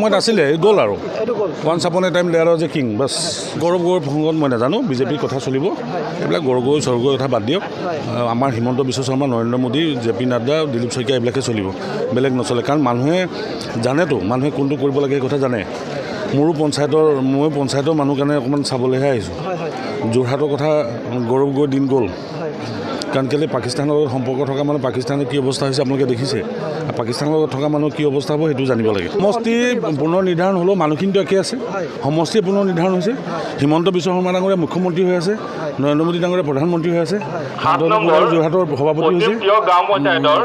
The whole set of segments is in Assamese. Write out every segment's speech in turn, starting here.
মই নাছিলে গ'ল আৰু once upon a time there was a king বাছ গৌৰৱ গগৈৰ প্ৰসংগত মই নাজানো বিজেপিৰ কথা চলিব এইবিলাক গগৈ স্বৰ্গৰ কথা বাদ দিয়ক আমাৰ হিমন্ত বিশ্ব শৰ্মা নৰেন্দ্ৰ মোদী জে পি নাড্ডা দিলীপ শইকীয়া এইবিলাকে চলিব বেলেগ নচলে কাৰণ মানুহে জানেতো মানুহে কোনটো কৰিব লাগে সেই কথা জানে মই পঞ্চায়তৰ মানুহ কাৰণে অকণমান চাবলৈহে আহিছোঁ যোৰহাটৰ কথা গৌৰৱ গগৈৰ দিন গ'ল কাৰণ কেলৈ পাকিস্তানৰ লগত সম্পৰ্ক থকা মানুহ পাকিস্তানৰ কি অৱস্থা হৈছে আপোনালোকে দেখিছে পাকিস্তানৰ লগত থকা মানুহ কি অৱস্থা হ'ব সেইটো জানিব লাগে সমষ্টি পুনৰ নিৰ্ধাৰণ হ'লেও মানুহখিনিতো একে আছে সমষ্টি পুনৰ নিৰ্ধাৰণ হৈছে হিমন্ত বিশ্ব শৰ্মা ডাঙৰীয়া মুখ্যমন্ত্ৰী হৈ আছে নৰেন্দ্ৰ মোদী ডাঙৰীয়া প্ৰধানমন্ত্ৰী হৈ আছে যোৰহাটৰ সভাপতি হৈছে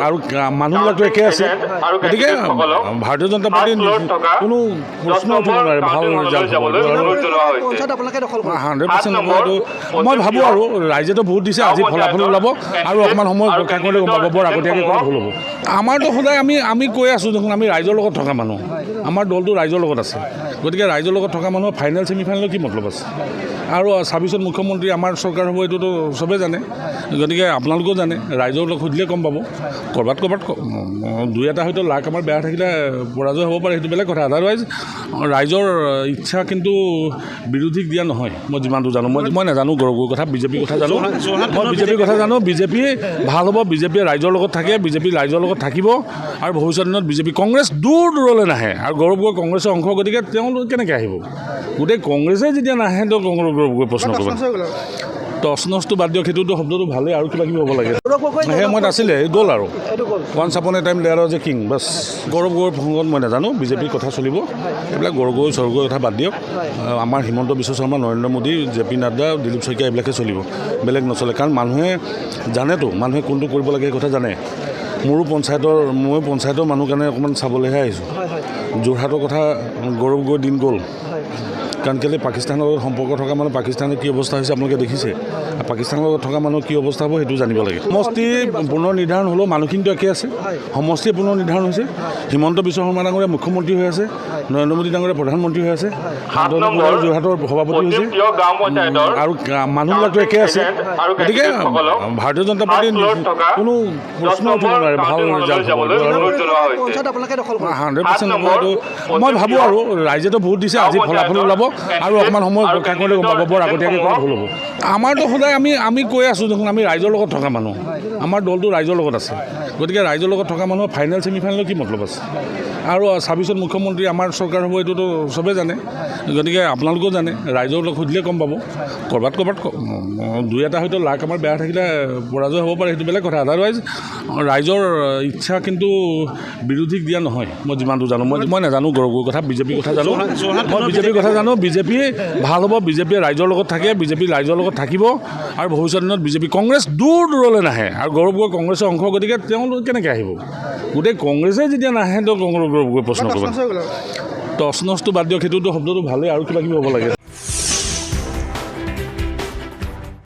আৰু মানুহবিলাকতো একে আছে গতিকে ভাৰতীয় জনতা পাৰ্টীৰ কোনো প্ৰশ্ন উঠিব নোৱাৰে ভাল ৰিজাল্ট হ'ব 100% মই ভাবোঁ আৰু ৰাইজেতো ভোট দিছে আজি ফলাফল ওলাব আৰু অকণমান সময় ৰক্ষা কৰিলে গম পাব বৰ আগতীয়াকৈ ক'লে ভুল হ'ব আমাৰতো সদায় আমি কৈ আছোঁ দেখোন আমি ৰাইজৰ লগত থকা মানুহ আমাৰ দলটো ৰাইজৰ লগত আছে গতিকে ৰাইজৰ লগত থকা মানুহৰ ফাইনেল ছেমিফাইনেলৰ কি মতলব আছে আৰু 26ত মুখ্যমন্ত্ৰী আমাৰ চৰকাৰ হ'ব এইটোতো চবেই জানে গতিকে আপোনালোকেও জানে ৰাইজৰ লগত সুধিলে গম পাব ক'ৰবাত দুই এটা হয়তো লাক আমাৰ বেয়া থাকিলে পৰাজয় হ'ব পাৰে সেইটো বেলেগ কথা আদাৰৱাইজ ৰাইজৰ ইচ্ছা কিন্তু বিৰোধীক দিয়া নহয় মই যিমানটো জানো মই নাজানো গৌৰৱ গগৈৰ কথা বিজেপিৰ কথা জানো মই বিজেপিৰ কথা জানো বিজেপি ভাল হ'ব বিজেপিয়ে ৰাইজৰ লগত থাকে বিজেপি ৰাইজৰ লগত থাকিব আৰু ভৱিষ্যত দিনত বিজেপি কংগ্ৰেছ দূৰলৈ নাহে আৰু গৌৰৱ গগৈ কংগ্ৰেছৰ অংশ গতিকে তেওঁলোক কেনেকৈ আহিব গোটেই কংগ্ৰেছে যেতিয়া নাহে তো গৌৰৱ গগৈ প্ৰশ্ন কৰিব টচনচটো বাদ দিয়ক সেইটোতো শব্দটো ভালেই আৰু কিবা কিবি হ'ব লাগে মই নাছিলে গ'ল আৰু once upon a time there was a king বাছ গৌৰৱ গগৈৰ প্ৰসংগত মই নাজানো বিজেপিৰ কথা চলিব এইবিলাক গগৈ স্বৰ্গৰ কথা বাদ দিয়ক আমাৰ হিমন্ত বিশ্ব শৰ্মা নৰেন্দ্ৰ মোদী জে পি নাড্ডা দিলীপ শইকীয়া এইবিলাকে চলিব বেলেগ নচলে কাৰণ মানুহে জানেতো মানুহে কোনটো কৰিব লাগে সেই কথা জানে মই পঞ্চায়তৰ মানুহ কাৰণে অকণমান চাবলৈহে আহিছোঁ যোৰহাটৰ কথা গৌৰৱ গগৈৰ দিন গ'ল কাৰণ কেলৈ পাকিস্তানৰ লগত সম্পৰ্ক থকা মানুহ পাকিস্তানৰ কি অৱস্থা হৈছে আপোনালোকে দেখিছে পাকিস্তানৰ লগত থকা মানুহৰ কি অৱস্থা হ'ব সেইটো জানিব লাগে সমষ্টি পুনৰ নিৰ্ধাৰণ হ'লেও মানুহখিনিতো একে আছে সমষ্টি পুনৰ নিৰ্ধাৰণ হৈছে হিমন্ত বিশ্ব শৰ্মা ডাঙৰীয়া মুখ্যমন্ত্ৰী হৈ আছে নৰেন্দ্ৰ মোদী ডাঙৰীয়া প্ৰধানমন্ত্ৰী হৈ আছে যোৰহাটৰ সভাপতি হৈছে আৰু মানুহবিলাকতো একে আছে গতিকে ভাৰতীয় জনতা পাৰ্টীৰ কোনো প্ৰশ্ন উঠিব নোৱাৰে ভাল ৰিজাল্ট হ'ব 100% মই ভাবোঁ আৰু ৰাইজেতো ভোট দিছে আজি ফলাফল ওলাব আৰু অকণমান সময় ৰক্ষা কৰিলে গম পাব বৰ আগতীয়াকৈ ক'লে ভুল হ'ব আমাৰতো সদায় আমি কৈ আছোঁ দেখোন আমি ৰাইজৰ লগত থকা মানুহ আমাৰ দলটো ৰাইজৰ লগত আছে গতিকে ৰাইজৰ লগত থকা মানুহৰ ফাইনেল ছেমিফাইনেলৰ কি মতলব আছে আৰু 26ত মুখ্যমন্ত্ৰী আমাৰ চৰকাৰ হ'ব এইটোতো চবেই জানে গতিকে আপোনালোকেও জানে ৰাইজৰ লগত সুধিলে গম পাব ক'ৰবাত দুই এটা হয়তো লাক আমাৰ বেয়া থাকিলে পৰাজয় হ'ব পাৰে সেইটো বেলেগ কথা আদাৰৱাইজ ৰাইজৰ ইচ্ছা কিন্তু বিৰোধীক দিয়া নহয় মই যিমানটো জানো মই নাজানো গৌৰৱ গগৈৰ কথা বিজেপিৰ কথা জানো মই বিজেপিৰ কথা জানো বিজেপি ভাল হ'ব বিজেপিয়ে ৰাইজৰ লগত থাকে বিজেপি ৰাইজৰ লগত থাকিব আৰু ভৱিষ্যত দিনত বিজেপি কংগ্ৰেছ দূৰলৈ নাহে আৰু গৌৰৱ গগৈ কংগ্ৰেছৰ অংশ গতিকে তেওঁলোক কেনেকৈ আহিব গোটেই কংগ্ৰেছে যেতিয়া নাহে তো গৌৰৱ গগৈ প্ৰশ্ন কৰিব টচনচটো বাদ দিয়ক সেইটোতো শব্দটো ভালেই আৰু কিবা কিবি হ'ব লাগে